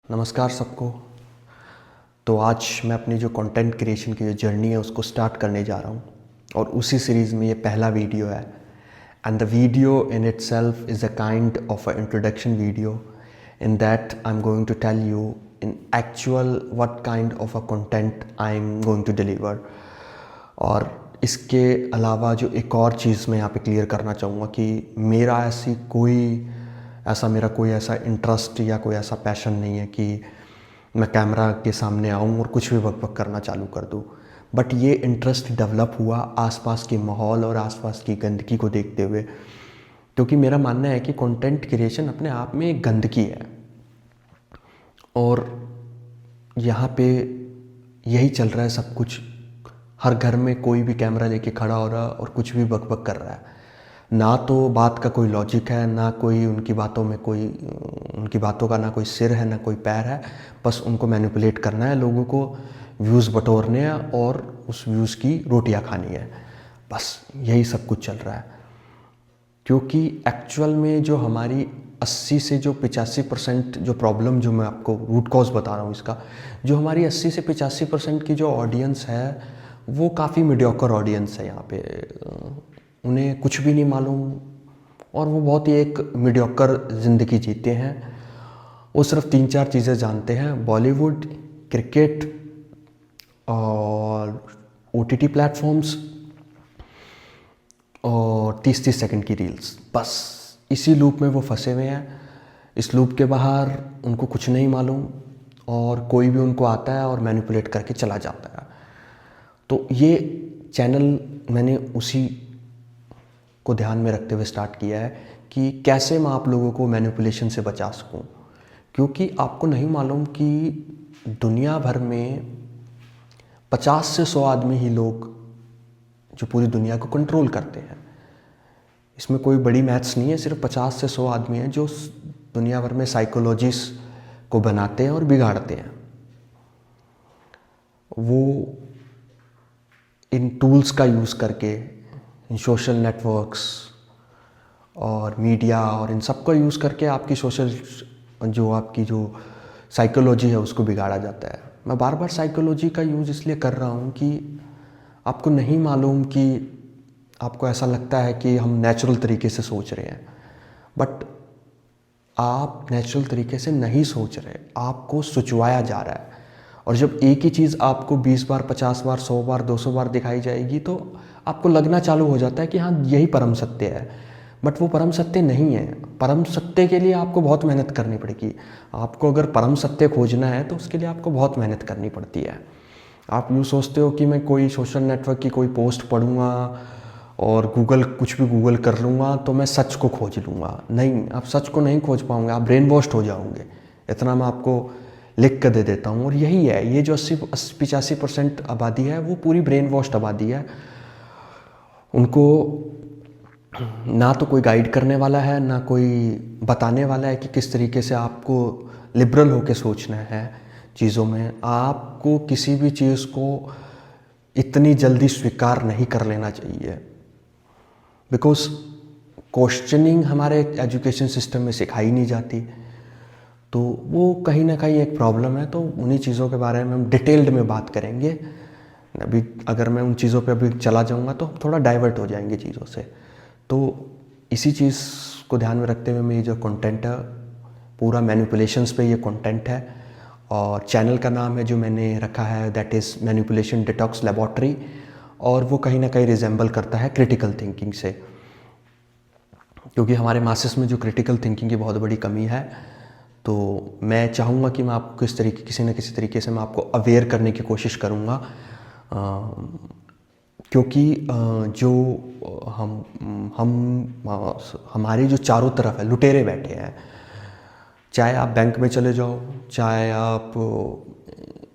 नमस्कार सबको। तो आज मैं अपनी जो कंटेंट क्रिएशन की जो जर्नी है उसको स्टार्ट करने जा रहा हूँ और उसी सीरीज़ में ये पहला वीडियो है। And the video in itself is a kind of a introduction video in that I am going to tell you in actual what kind of a content I am going to deliver. और इसके अलावा जो एक और चीज़ मैं यहाँ पे clear करना चाहूँगा कि मेरा कोई ऐसा इंटरेस्ट या कोई ऐसा पैशन नहीं है कि मैं कैमरा के सामने आऊँ और कुछ भी बक करना चालू कर दूँ। बट ये इंटरेस्ट डेवलप हुआ आसपास के माहौल और आसपास की गंदगी को देखते हुए, क्योंकि मेरा मानना है कि कंटेंट क्रिएशन अपने आप में एक गंदगी है और यहाँ पे यही चल रहा है सब कुछ। हर घर में कोई भी कैमरा लेके खड़ा हो रहा है और कुछ भी बक कर रहा है। ना तो बात का कोई लॉजिक है, ना कोई उनकी बातों का ना कोई सिर है ना कोई पैर है। बस उनको मैनिपुलेट करना है, लोगों को व्यूज़ बटोरने हैं और उस व्यूज़ की रोटियां खानी है। बस यही सब कुछ चल रहा है। क्योंकि एक्चुअल में जो हमारी 80 से जो 85% जो प्रॉब्लम, जो मैं आपको रूट कॉज बता रहा हूँ इसका, जो हमारी 80 से 85% की जो ऑडियंस है वो काफ़ी मीडियोकर ऑडियंस है। यहाँ पे उन्हें कुछ भी नहीं मालूम और वो बहुत ही एक मीडियोकर ज़िंदगी जीते हैं। वो सिर्फ 3-4 चीज़ें जानते हैं: बॉलीवुड, क्रिकेट और OTT प्लेटफॉर्म्स और 30-30 सेकंड की रील्स। बस इसी लूप में वो फंसे हुए हैं। इस लूप के बाहर उनको कुछ नहीं मालूम और कोई भी उनको आता है और मैनिपुलेट करके चला जाता है। तो ये चैनल मैंने उसी को ध्यान में रखते हुए स्टार्ट किया है कि कैसे मैं आप लोगों को मैनिपुलेशन से बचा सकूं। क्योंकि आपको नहीं मालूम कि दुनिया भर में 50 से 100 आदमी ही लोग जो पूरी दुनिया को कंट्रोल करते हैं। इसमें कोई बड़ी मैथ्स नहीं है, सिर्फ 50 से 100 आदमी हैं जो दुनिया भर में साइकोलॉजीज को बनाते हैं और बिगाड़ते हैं। वो इन टूल्स का यूज़ करके, इन सोशल नेटवर्क्स और मीडिया और इन सब का यूज़ करके आपकी आपकी जो साइकोलॉजी है उसको बिगाड़ा जाता है। मैं बार बार साइकोलॉजी का यूज़ इसलिए कर रहा हूँ कि आपको नहीं मालूम कि आपको ऐसा लगता है कि हम नेचुरल तरीके से सोच रहे हैं, बट आप नेचुरल तरीके से नहीं सोच रहे, आपको सुचवाया जा रहा है। और जब एक ही चीज़ आपको 20 बार, 50 बार, 100 बार, 200 बार दिखाई जाएगी तो आपको लगना चालू हो जाता है कि हाँ यही परम सत्य है। बट वो परम सत्य नहीं है। परम सत्य के लिए आपको बहुत मेहनत करनी पड़ेगी। आपको अगर परम सत्य खोजना है तो उसके लिए आपको बहुत मेहनत करनी पड़ती है। आप यूँ सोचते हो कि मैं कोई सोशल नेटवर्क की कोई पोस्ट पढ़ूँगा और कुछ भी गूगल कर लूँगा तो मैं सच को खोज लूँगा। नहीं, आप सच को नहीं खोज पाओगे, आप ब्रेन वॉश्ड हो जाओगे। इतना मैं आपको लिख कर दे देता हूँ। और यही है, ये जो 80-85% आबादी है वो पूरी ब्रेन वॉश्ड आबादी है। उनको ना तो कोई गाइड करने वाला है, ना कोई बताने वाला है कि किस तरीके से आपको लिबरल होकर सोचना है चीज़ों में। आपको किसी भी चीज़ को इतनी जल्दी स्वीकार नहीं कर लेना चाहिए, बिकॉज क्वेश्चनिंग हमारे एजुकेशन सिस्टम में सिखाई नहीं जाती। तो वो कहीं ना कहीं एक प्रॉब्लम है। तो उन्हीं चीज़ों के बारे में हम डिटेल्ड में बात करेंगे। अभी अगर मैं उन चीज़ों पे अभी चला जाऊंगा तो थोड़ा डाइवर्ट हो जाएंगे चीज़ों से। तो इसी चीज़ को ध्यान में रखते हुए मैं ये जो कंटेंट है पूरा मैनिपुलेशंस पे ये कंटेंट है। और चैनल का नाम है जो मैंने रखा है that is manipulation detox laboratory. और वो कहीं ना कहीं रिजेंबल करता है क्रिटिकल थिंकिंग से, क्योंकि हमारे मासेस में जो क्रिटिकल थिंकिंग की बहुत बड़ी कमी है। तो मैं चाहूँगा कि मैं आपको किसी न किसी तरीके से मैं आपको अवेयर करने की कोशिश करूँगा। क्योंकि जो हमारी जो चारों तरफ है लुटेरे बैठे हैं। चाहे आप बैंक में चले जाओ, चाहे आप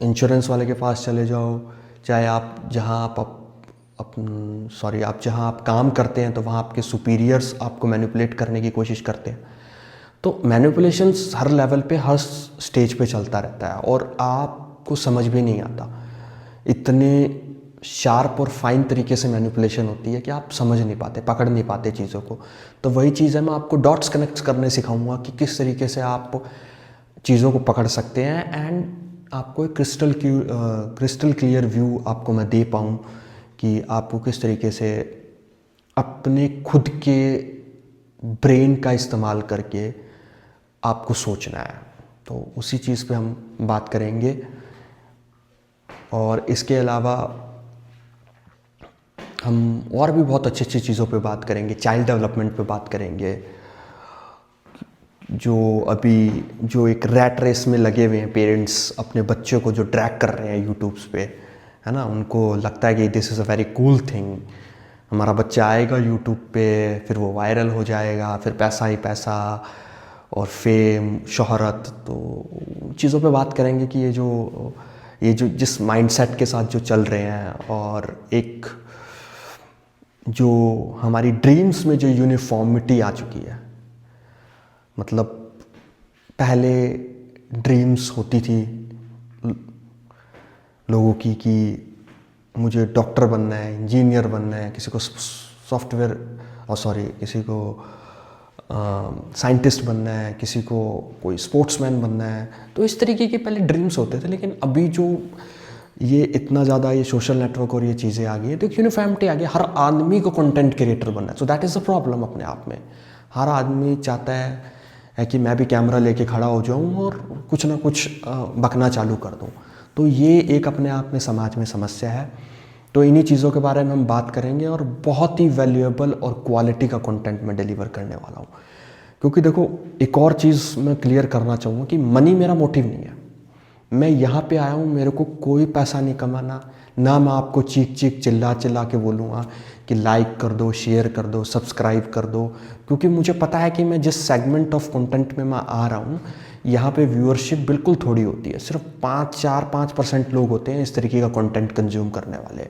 इंश्योरेंस वाले के पास चले जाओ, चाहे आप जहाँ आप काम करते हैं तो वहाँ आपके सुपीरियर्स आपको मैनिपुलेट करने की कोशिश करते हैं। तो मैनिपुलेशंस हर लेवल पे, हर स्टेज पे चलता रहता है और आपको समझ भी नहीं आता। इतने शार्प और फाइन तरीके से मैनिपुलेशन होती है कि आप समझ नहीं पाते, पकड़ नहीं पाते चीज़ों को। तो वही चीज़ है, मैं आपको डॉट्स कनेक्ट करने सिखाऊंगा कि किस तरीके से आप चीज़ों को पकड़ सकते हैं एंड आपको एक क्रिस्टल क्लियर व्यू आपको मैं दे पाऊँ कि आपको किस तरीके से अपने खुद के ब्रेन का इस्तेमाल करके आपको सोचना है। तो उसी चीज़ पे हम बात करेंगे। और इसके अलावा हम और भी बहुत अच्छी अच्छी चीज़ों पे बात करेंगे, चाइल्ड डेवलपमेंट पे बात करेंगे। जो एक रैट रेस में लगे हुए हैं पेरेंट्स, अपने बच्चों को जो ड्रैग कर रहे हैं यूट्यूब्स पे, है ना, उनको लगता है कि this is a very cool thing, हमारा बच्चा आएगा यूट्यूब पे, फिर वो वायरल हो जाएगा, फिर पैसा ही पैसा और फेम, शोहरत। तो चीज़ों पे बात करेंगे कि ये जो जिस माइंडसेट के साथ जो चल रहे हैं, और एक जो हमारी ड्रीम्स में जो यूनिफॉर्मिटी आ चुकी है। मतलब पहले ड्रीम्स होती थी लोगों की कि मुझे डॉक्टर बनना है, इंजीनियर बनना है, किसी को किसी को साइंटिस्ट बनना है, किसी को कोई स्पोर्ट्समैन बनना है। तो इस तरीके के पहले ड्रीम्स होते थे। लेकिन अभी जो ये इतना ज़्यादा ये सोशल नेटवर्क और ये चीज़ें आ गई है, तो एक यूनिफॉर्मिटी आ गई, हर आदमी को कंटेंट क्रिएटर बनना है। सो दैट इज़ अ प्रॉब्लम अपने आप में। हर आदमी चाहता है कि मैं भी कैमरा लेके खड़ा हो जाऊं और कुछ ना कुछ बकना चालू कर दूं। तो ये एक अपने आप में समाज में समस्या है। तो इन्हीं चीज़ों के बारे में हम बात करेंगे और बहुत ही वैल्यूएबल और क्वालिटी का कंटेंट मैं डिलीवर करने वाला हूँ। क्योंकि देखो, एक और चीज़ मैं क्लियर करना चाहूँगा कि मनी मेरा मोटिव नहीं है। मैं यहाँ पे आया हूँ, मेरे को कोई पैसा नहीं कमाना। ना मैं आपको चीख चिल्ला के बोलूँगा कि लाइक कर दो, शेयर कर दो, सब्सक्राइब कर दो। क्योंकि मुझे पता है कि मैं जिस सेगमेंट ऑफ कंटेंट में मैं आ रहा हूँ, यहाँ पे व्यूअरशिप बिल्कुल थोड़ी होती है। सिर्फ 5% लोग होते हैं इस तरीके का कंटेंट कंज्यूम करने वाले।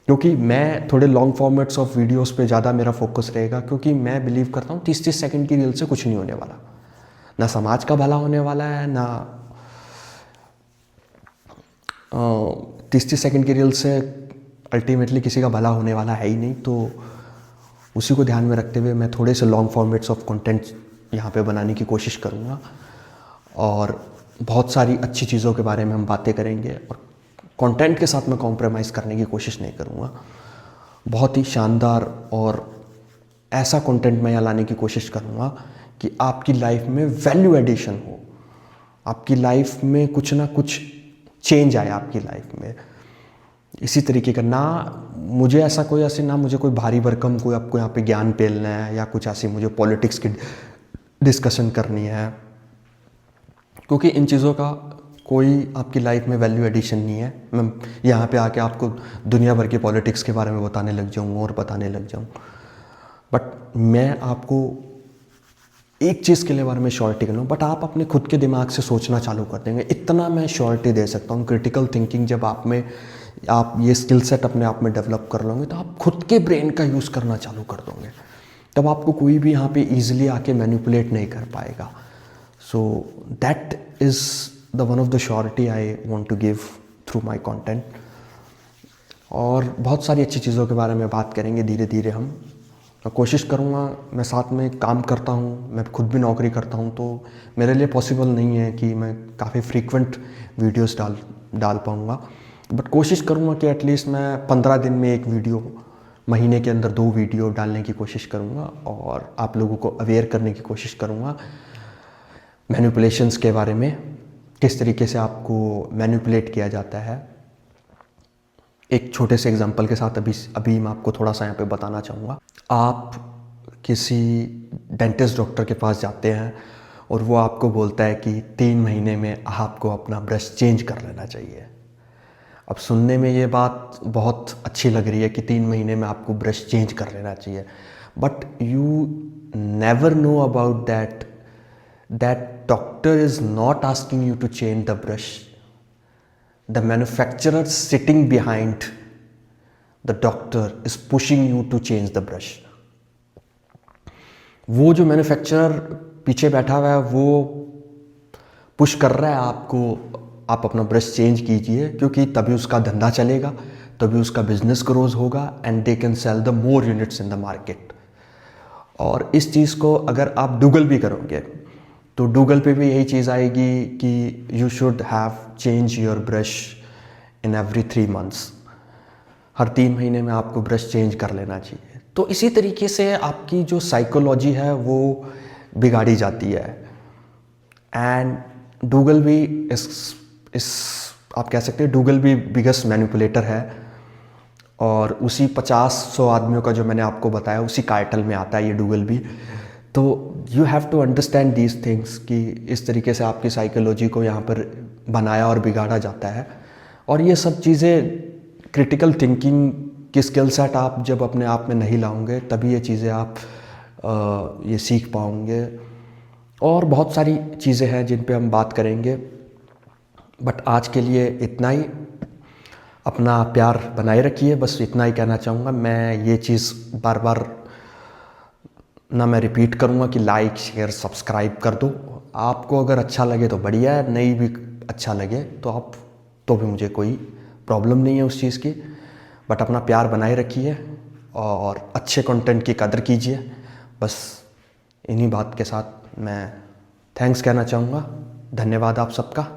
क्योंकि मैं थोड़े लॉन्ग फॉर्मेट्स ऑफ वीडियोस पे ज़्यादा मेरा फोकस रहेगा, क्योंकि मैं बिलीव करता हूँ 30-30 सेकंड की रील से कुछ नहीं होने वाला। ना समाज का भला होने वाला है, ना 30-30 सेकंड की रील से अल्टीमेटली किसी का भला होने वाला है ही नहीं। तो उसी को ध्यान में रखते हुए मैं थोड़े से लॉन्ग फॉर्मेट्स ऑफ कंटेंट यहाँ पे बनाने की कोशिश करूँगा और बहुत सारी अच्छी चीज़ों के बारे में हम बातें करेंगे। और कंटेंट के साथ मैं कॉम्प्रोमाइज़ करने की कोशिश नहीं करूँगा। बहुत ही शानदार और ऐसा कंटेंट मैं यहाँ लाने की कोशिश करूँगा कि आपकी लाइफ में वैल्यू एडिशन हो, आपकी लाइफ में कुछ ना कुछ चेंज आए आपकी लाइफ में। इसी तरीके का ना मुझे कोई भारी भरकम कोई आपको यहाँ पे ज्ञान पेलना है या कुछ ऐसी मुझे पॉलिटिक्स की डिस्कशन करनी है, क्योंकि इन चीज़ों का कोई आपकी लाइफ में वैल्यू एडिशन नहीं है। मैं यहाँ पे आके आपको दुनिया भर के पॉलिटिक्स के बारे में बताने लग जाऊँ और बताने लग जाऊँ। बट मैं आपको एक चीज़ के लिए बारे में श्योरिटी कर लूँ, बट आप अपने खुद के दिमाग से सोचना चालू कर देंगे, इतना मैं श्योरिटी दे सकता हूँ। क्रिटिकल थिंकिंग जब आप ये स्किल सेट अपने आप में डेवलप कर लोगे, तो आप खुद के ब्रेन का यूज़ करना चालू कर दोगे। तब आपको कोई भी यहाँ पे ईजिली आके मैनिपुलेट नहीं कर पाएगा। So that is the one of the surety I want to give through my content. और बहुत सारी अच्छी चीज़ों के बारे में बात करेंगे धीरे धीरे हम। मैं कोशिश करूँगा, मैं साथ में काम करता हूँ, मैं खुद भी नौकरी करता हूँ, तो मेरे लिए पॉसिबल नहीं है कि मैं काफ़ी फ्रीक्वेंट वीडियोस डाल पाऊँगा। बट कोशिश करूँगा कि एटलीस्ट मैं 15 दिन में एक वीडियो, महीने के अंदर 2 वीडियो डालने की कोशिश करूँगा और आप लोगों को अवेयर करने की कोशिश करूँगा मैनिपुलेशंस के बारे में, किस तरीके से आपको मैनिपुलेट किया जाता है। एक छोटे से एग्जांपल के साथ अभी मैं आपको थोड़ा सा यहाँ पे बताना चाहूँगा। आप किसी डेंटिस्ट डॉक्टर के पास जाते हैं और वो आपको बोलता है कि 3 महीने में आपको अपना ब्रश चेंज कर लेना चाहिए। अब सुनने में ये बात बहुत अच्छी लग रही है कि 3 महीने में आपको ब्रश चेंज कर लेना चाहिए, but you never know about that doctor is not asking you to change the brush. The manufacturer sitting behind the doctor is pushing you to change the brush. वो जो मैन्युफैक्चरर पीछे बैठा हुआ है वो पुश कर रहा है आपको, आप अपना ब्रश चेंज कीजिए, क्योंकि तभी उसका धंधा चलेगा, तभी उसका बिजनेस ग्रोज होगा and they can sell the more units in the market. और इस चीज़ को अगर आप डूगल भी करोगे तो डूगल पे भी यही चीज़ आएगी कि you should have change your brush in every 3 months, हर 3 महीने में आपको ब्रश चेंज कर लेना चाहिए। तो इसी तरीके से आपकी जो साइकोलॉजी है वो बिगाड़ी जाती है। एंड डूगल भी इस आप कह सकते हैं डूगल भी बिगेस्ट मैनिपुलेटर है, और उसी 50-100 आदमियों का जो मैंने आपको बताया उसी कार्टेल में आता है ये डूगल भी। तो you have to understand these things कि इस तरीके से आपकी साइकोलॉजी को यहाँ पर बनाया और बिगाड़ा जाता है। और ये सब चीज़ें क्रिटिकल थिंकिंग की स्किल सेट आप जब अपने आप में नहीं लाओगे तभी ये चीज़ें आप ये सीख पाओगे। और बहुत सारी चीज़ें हैं जिन पे हम बात करेंगे, बट आज के लिए इतना ही। अपना प्यार बनाए रखिए, बस इतना ही कहना चाहूँगा। मैं ये चीज़ बार बार ना मैं रिपीट करूँगा कि लाइक शेयर सब्सक्राइब कर दो। आपको अगर अच्छा लगे तो बढ़िया है, नहीं भी अच्छा लगे तो आप तो भी मुझे कोई प्रॉब्लम नहीं है उस चीज़ की। बट अपना प्यार बनाए रखिए और अच्छे कंटेंट की कदर कीजिए। बस इन्हीं बात के साथ मैं थैंक्स कहना चाहूँगा। धन्यवाद आप सबका।